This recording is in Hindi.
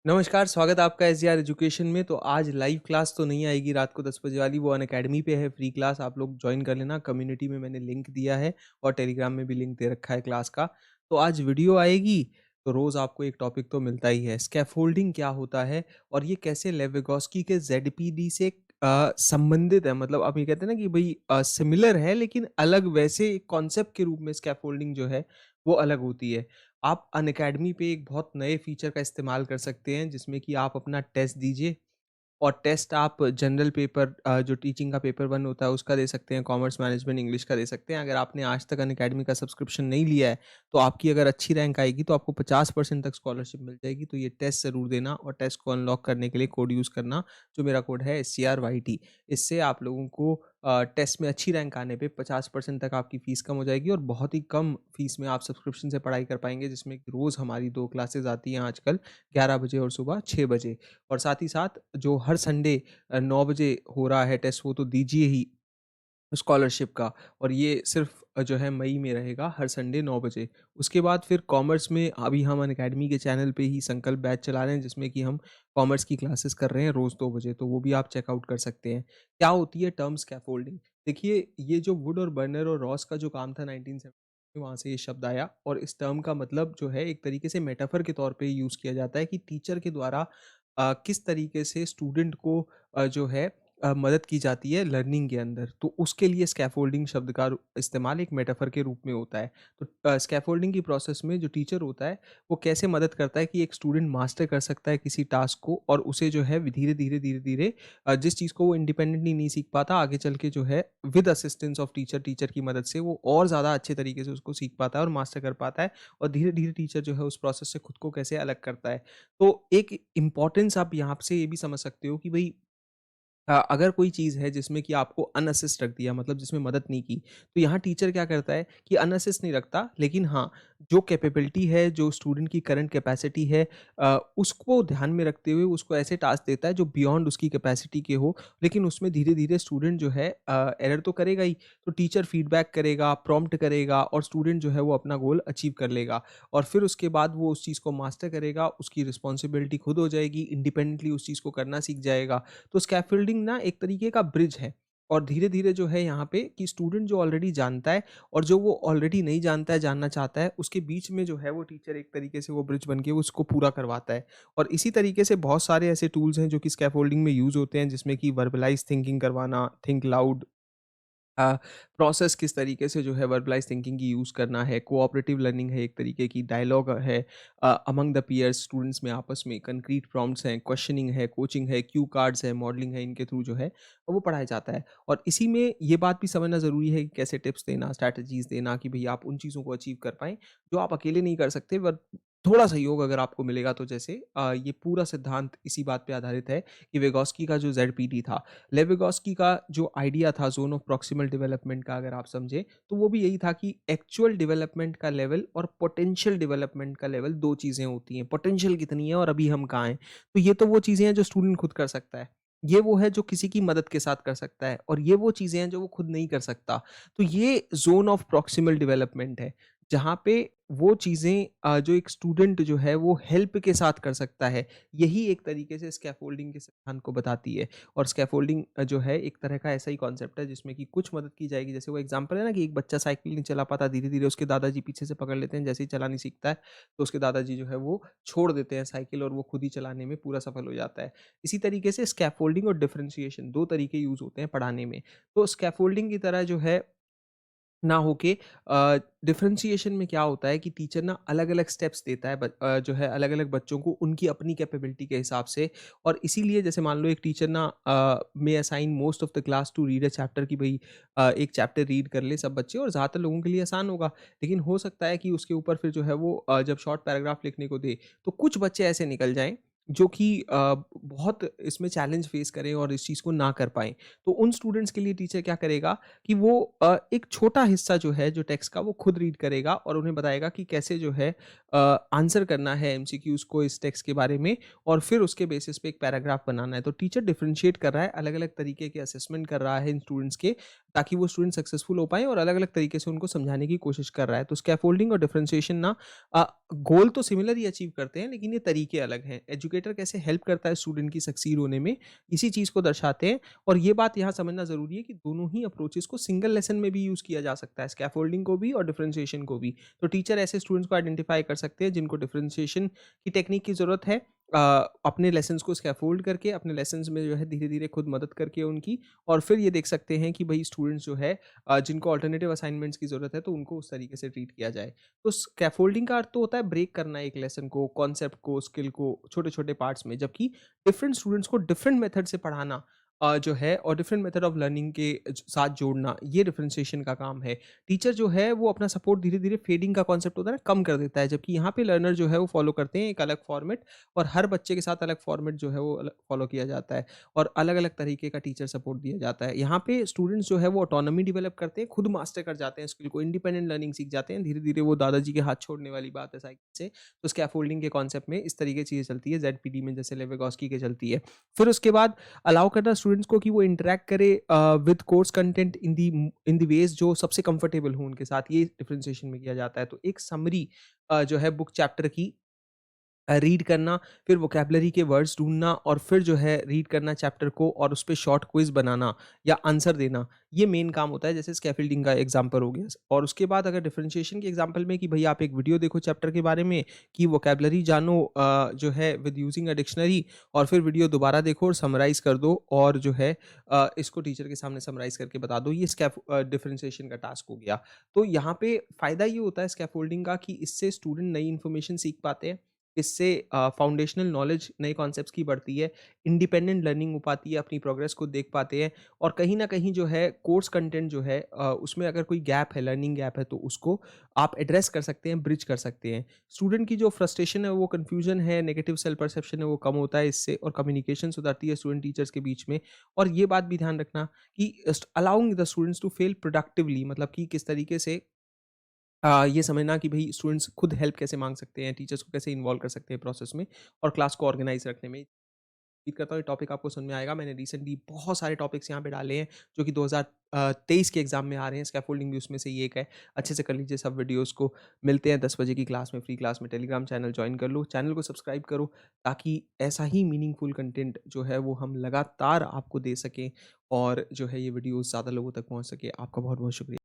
नमस्कार, स्वागत है आपका एसजीआर एजुकेशन में। तो आज लाइव क्लास तो नहीं आएगी रात को 10 बजे वाली, वो अनअकैडमी पे है फ्री क्लास, आप लोग जॉइन कर लेना। कम्युनिटी में मैंने लिंक दिया है और टेलीग्राम में भी लिंक दे रखा है क्लास का। तो आज वीडियो आएगी, तो रोज़ आपको एक टॉपिक तो मिलता ही है। स्कैफोल्डिंग क्या होता है और ये कैसे लेव विगोस्की के ज़ेडपीडी से संबंधित है। मतलब आप ये कहते हैं ना कि भई सिमिलर है लेकिन अलग, वैसे एक कॉन्सेप्ट के रूप में स्कैफोल्डिंग जो है वो अलग होती है। आप अनअकैडमी पे एक बहुत नए फीचर का इस्तेमाल कर सकते हैं जिसमें कि आप अपना टेस्ट दीजिए और टेस्ट आप जनरल पेपर जो टीचिंग का पेपर 1 होता है उसका दे सकते हैं, कॉमर्स, मैनेजमेंट, इंग्लिश का दे सकते हैं। अगर आपने आज तक अनअकैडमी का सब्सक्रिप्शन नहीं लिया है, तो आपकी अगर अच्छी रैंक आएगी तो आपको 50% तक स्कॉलरशिप मिल जाएगी। तो ये टेस्ट ज़रूर देना और टेस्ट को अनलॉक करने के लिए कोड यूज़ करना, जो मेरा कोड है SCRYT। इससे आप लोगों को टेस्ट में अच्छी रैंक आने पे 50% तक आपकी फ़ीस कम हो जाएगी और बहुत ही कम फ़ीस में आप सब्सक्रिप्शन से पढ़ाई कर पाएँगे, जिसमें कि रोज़ हमारी 2 क्लासेज़ आती हैं आजकल, 11 बजे और सुबह 6 बजे। और साथ ही साथ जो हर संडे 9 बजे हो रहा है टेस्ट, वो तो दीजिए ही स्कॉलरशिप का। और ये सिर्फ़ जो है मई में रहेगा, हर संडे 9 बजे। उसके बाद फिर कॉमर्स में अभी हम अनअकैडमी के चैनल पे ही संकल्प बैच चला रहे हैं, जिसमें कि हम कॉमर्स की क्लासेस कर रहे हैं रोज़ 2 बजे, तो वो भी आप चेकआउट कर सकते हैं। क्या होती है टर्म स्कैफोल्डिंग? देखिए, ये जो वुड और बर्नर और रॉस का जो काम था 1970 में, वहाँ से ये शब्द आया। और इस टर्म का मतलब जो है एक तरीके से मेटाफर के तौर पे यूज़ किया जाता है कि टीचर के द्वारा किस तरीके से स्टूडेंट को जो है मदद की जाती है लर्निंग के अंदर। तो उसके लिए स्कैफोल्डिंग शब्द का इस्तेमाल एक मेटाफर के रूप में होता है। तो स्कैफोल्डिंग की प्रोसेस में जो टीचर होता है, वो कैसे मदद करता है कि एक स्टूडेंट मास्टर कर सकता है किसी टास्क को, और उसे जो है धीरे-धीरे जिस चीज़ को वो इंडिपेंडेंटली नहीं सीख पाता, आगे चल के जो है with assistance of teacher, teacher की मदद से वो और ज़्यादा अच्छे तरीके से उसको सीख पाता है और मास्टर कर पाता है। और धीरे-धीरे टीचर जो है उस प्रोसेस से खुद को कैसे अलग करता है। तो एक इम्पोर्टेंस आप यहाँ से ये भी समझ सकते हो कि भई अगर कोई चीज़ है जिसमें कि आपको अनअसिस्ट रख दिया, मतलब जिसमें मदद नहीं की, तो यहाँ टीचर क्या करता है कि अनअसिस्ट नहीं रखता, लेकिन हाँ, जो कैपेबिलिटी है, जो स्टूडेंट की करंट कैपेसिटी है, उसको ध्यान में रखते हुए उसको ऐसे टास्क देता है जो बियॉन्ड उसकी कैपेसिटी के हो। लेकिन उसमें धीरे-धीरे स्टूडेंट जो है एरर तो करेगा ही, तो टीचर फीडबैक करेगा, प्रॉम्प्ट करेगा और स्टूडेंट जो है वो अपना गोल अचीव कर लेगा। और फिर उसके बाद वो उस चीज़ को मास्टर करेगा, उसकी रिस्पॉन्सिबिलिटी खुद हो जाएगी, इंडिपेंडेंटली उस चीज़ को करना सीख जाएगा। तो स्कैफोल्डिंग ना एक तरीके का ब्रिज है। और धीरे-धीरे जो है यहाँ पे कि स्टूडेंट जो ऑलरेडी जानता है और जो वो ऑलरेडी नहीं जानता है, जानना चाहता है, उसके बीच में जो है वो टीचर एक तरीके से वो ब्रिज बन के वो उसको पूरा करवाता है। और इसी तरीके से बहुत सारे ऐसे टूल्स हैं जो कि स्कैफोल्डिंग में यूज़ होते हैं, जिसमें कि वर्बलाइज़ थिंकिंग करवाना, थिंक लाउड, अ, प्रोसेस किस तरीके से जो है वर्बलाइज़ थिंकिंग की यूज़ करना है, कोऑपरेटिव लर्निंग है एक तरीके की, डायलॉग है अमंग द पीयर्स, स्टूडेंट्स में आपस में, कंक्रीट प्रॉम्प्ट्स हैं, क्वेश्चनिंग है, कोचिंग है, क्यू कार्ड्स है, मॉडलिंग है, इनके थ्रू जो है वो पढ़ाया जाता है। और इसी में ये बात भी समझना ज़रूरी है कि कैसे टिप्स देना, स्ट्रैटेजीज़ देना कि भई आप उन चीज़ों को अचीव कर पाएँ, जो आप अकेले नहीं कर सकते, बट थोड़ा सहयोग अगर आपको मिलेगा तो। जैसे ये पूरा सिद्धांत इसी बात पे आधारित है कि वेगोस्की का जो ज़ेडपीटी था, लेविगोस्की का जो आइडिया था ज़ोन ऑफ प्रॉक्सिमल डेवलपमेंट का, अगर आप समझें, तो वो भी यही था कि एक्चुअल डेवलपमेंट का लेवल और पोटेंशियल डेवलपमेंट का लेवल 2 चीज़ें होती हैं। पोटेंशियल कितनी है और अभी हम कहाँ हैं? तो ये तो वो चीज़ें हैं जो स्टूडेंट खुद कर सकता है। ये वो है जो किसी की मदद के साथ कर सकता है, और ये वो चीज़ें हैं जो वो खुद नहीं कर सकता। तो ये ज़ोन ऑफ प्रॉक्सिमल डेवलपमेंट है, जहाँ पे वो चीज़ें जो एक स्टूडेंट जो है वो हेल्प के साथ कर सकता है। यही एक तरीके से स्कैफोल्डिंग के सिद्धांत को बताती है। और स्कैफोल्डिंग जो है एक तरह का ऐसा ही कॉन्सेप्ट है जिसमें कि कुछ मदद की जाएगी। जैसे वो एग्जांपल है ना कि एक बच्चा साइकिल नहीं चला पाता, धीरे-धीरे उसके दादाजी पीछे से पकड़ लेते हैं, जैसे ही चलानी सीखता है, तो उसके दादाजी जो है वो छोड़ देते हैं साइकिल और वो खुद ही चलाने में पूरा सफल हो जाता है। इसी तरीके से स्कैफोल्डिंग और डिफरेंशिएशन 2 तरीके यूज़ होते हैं पढ़ाने में। तो स्कैफोल्डिंग की तरह जो है ना होके डिफरेंशिएशन में क्या होता है कि टीचर ना अलग-अलग स्टेप्स देता है, जो है अलग-अलग बच्चों को उनकी अपनी कैपेबिलिटी के हिसाब से। और इसीलिए जैसे मान लो एक टीचर ना may assign most of the class to read a chapter, कि भई एक चैप्टर रीड कर ले सब बच्चे, और ज़्यादातर लोगों के लिए आसान होगा। लेकिन हो सकता है कि उसके ऊपर फिर जो है वो जब शॉर्ट पैराग्राफ लिखने को दे, तो कुछ बच्चे ऐसे निकल जाएँ जो कि बहुत इसमें चैलेंज फेस करें और इस चीज़ को ना कर पाएँ। तो उन स्टूडेंट्स के लिए टीचर क्या करेगा कि वो एक छोटा हिस्सा जो है जो टेक्स्ट का वो खुद रीड करेगा और उन्हें बताएगा कि कैसे जो है आंसर करना है एमसीक्यूज़ को इस टेक्स्ट के बारे में, और फिर उसके बेसिस पे एक पैराग्राफ बनाना है। तो टीचर डिफरेंशिएट कर रहा है, अलग-अलग तरीके के असेसमेंट कर रहा है इन स्टूडेंट्स के, ताकि वो स्टूडेंट सक्सेसफुल हो पाएँ, और अलग-अलग तरीके से उनको समझाने की कोशिश कर रहा है। तो स्कैफोल्डिंग और डिफरेंशिएशन ना गोल तो सिमिलर ही अचीव करते हैं, लेकिन ये तरीके अलग हैं। एजुकेटर कैसे हेल्प करता है स्टूडेंट की सक्सीड होने में, इसी चीज़ को दर्शाते हैं। और ये बात यहाँ समझना ज़रूरी है कि दोनों ही अप्रोचेस को सिंगल लेसन में भी यूज़ किया जा सकता है, स्कैफोल्डिंग को भी और डिफरेंशिएशन को भी। तो टीचर ऐसे स्टूडेंट्स को आइडेंटिफाई कर सकते हैं जिनको डिफरेंशिएशन की टेक्निक की ज़रूरत है, अपने लेसन्स को स्कैफोल्ड करके, अपने लेसन्स में जो है धीरे-धीरे खुद मदद करके उनकी, और फिर ये देख सकते हैं कि भई स्टूडेंट्स जो है जिनको अल्टरनेटिव असाइनमेंट्स की ज़रूरत है, तो उनको उस तरीके से ट्रीट किया जाए। तो स्कैफोल्डिंग का अर्थ तो होता है ब्रेक करना एक लेसन को, कॉन्सेप्ट को, स्किल को छोटे-छोटे पार्ट्स में, जबकि डिफरेंट स्टूडेंट्स को डिफरेंट मेथड से पढ़ाना जो है, और डिफरेंट मेथड ऑफ लर्निंग के साथ जोड़ना, ये डिफरेंशिएशन का काम है। टीचर जो है वो अपना सपोर्ट धीरे-धीरे फेडिंग का कॉन्सेप्ट होता है ना, कम कर देता है, जबकि यहाँ पे लर्नर जो है वो फॉलो करते हैं एक अलग फॉर्मेट, और हर बच्चे के साथ अलग फॉर्मेट जो है वो अलग फॉलो किया जाता है, और अलग-अलग तरीके का टीचर सपोर्ट दिया जाता है। यहाँ पे स्टूडेंट्स जो है वो ऑटोनॉमी डेवलप करते हैं, खुद मास्टर कर जाते हैं स्किल को, इंडिपेंडेंट लर्निंग सीख जाते हैं, धीरे-धीरे वो दादाजी के हाथ छोड़ने वाली बात है साइकिल से। तो स्कैफोल्डिंग के कॉन्सेप्ट में इस तरीके चीज़ें चलती है, ज़ेडपीडी में जैसे लेविगोस्की के चलती है। फिर उसके बाद अलाउ करना स्टूडेंट्स को कि वो इंटरैक्ट करे with course content in the ways जो सबसे कंफर्टेबल हो उनके साथ, ये डिफरेंशिएशन में किया जाता है। तो एक समरी जो है बुक चैप्टर की रीड करना, फिर वोकैब्युलरी के वर्ड्स ढूँढना, और फिर जो है रीड करना चैप्टर को, और उस पे शॉर्ट क्विज़ बनाना या आंसर देना, ये मेन काम होता है, जैसे स्कैफोल्डिंग का एग्ज़ाम्पल हो गया। और उसके बाद अगर डिफरेंशिएशन के एग्ज़ाम्पल में कि भई आप एक वीडियो देखो चैप्टर के बारे में, कि वोकैब्युलरी जानो जो है विद यूजिंग अ डिक्शनरी, और फिर वीडियो दोबारा देखो और समराइज़ कर दो, और जो है इसको टीचर के सामने समराइज़ करके बता दो, ये डिफरेंशिएशन का टास्क हो गया। तो यहाँ पे फ़ायदा ये होता है स्कैफोल्डिंग का कि इससे स्टूडेंट नई इन्फॉर्मेशन सीख पाते हैं। इससे फाउंडेशनल नॉलेज नए कॉन्सेप्ट्स की बढ़ती है, इंडिपेंडेंट लर्निंग हो पाती है, अपनी प्रोग्रेस को देख पाते हैं, और कहीं न कहीं जो है कोर्स कंटेंट जो है उसमें अगर कोई गैप है, लर्निंग गैप है, तो उसको आप एड्रेस कर सकते हैं, ब्रिज कर सकते हैं। स्टूडेंट की जो फ्रस्ट्रेशन है, वो कन्फ्यूजन है, नेगेटिव सेल्फ परसेप्शन है, वो कम होता है इससे, और कम्युनिकेशन सुधरती है स्टूडेंट टीचर्स के बीच में। और ये बात भी ध्यान रखना कि allowing the students to fail productively, मतलब कि किस तरीके से ये समझना कि भई स्टूडेंट्स खुद हेल्प कैसे माँग सकते हैं, टीचर्स को कैसे इन्वॉल्व कर सकते हैं प्रोसेस में, और क्लास को ऑर्गेनाइज़ रखने में। उम्मीद करता हूँ ये टॉपिक आपको समझ में आएगा। मैंने रिसेंटली बहुत सारे टॉपिक्स यहाँ पे डाले हैं, जो कि 2023 के एग्ज़ाम में आ रहे हैं, स्कैफोल्डिंग भी उसमें से ही एक है। अच्छे से कर लीजिए सब वीडियोज़ को। मिलते हैं 10 बजे की क्लास में, फ्री क्लास में। टेलीग्राम चैनल जॉइन कर लो, चैनल को सब्सक्राइब करो, ताकि ऐसा ही मीनिंगफुल कंटेंट जो है वो हम लगातार आपको दे सकें, और जो है ये वीडियोज़ ज़्यादा लोगों तक पहुँच सके। आपका बहुत-बहुत शुक्रिया।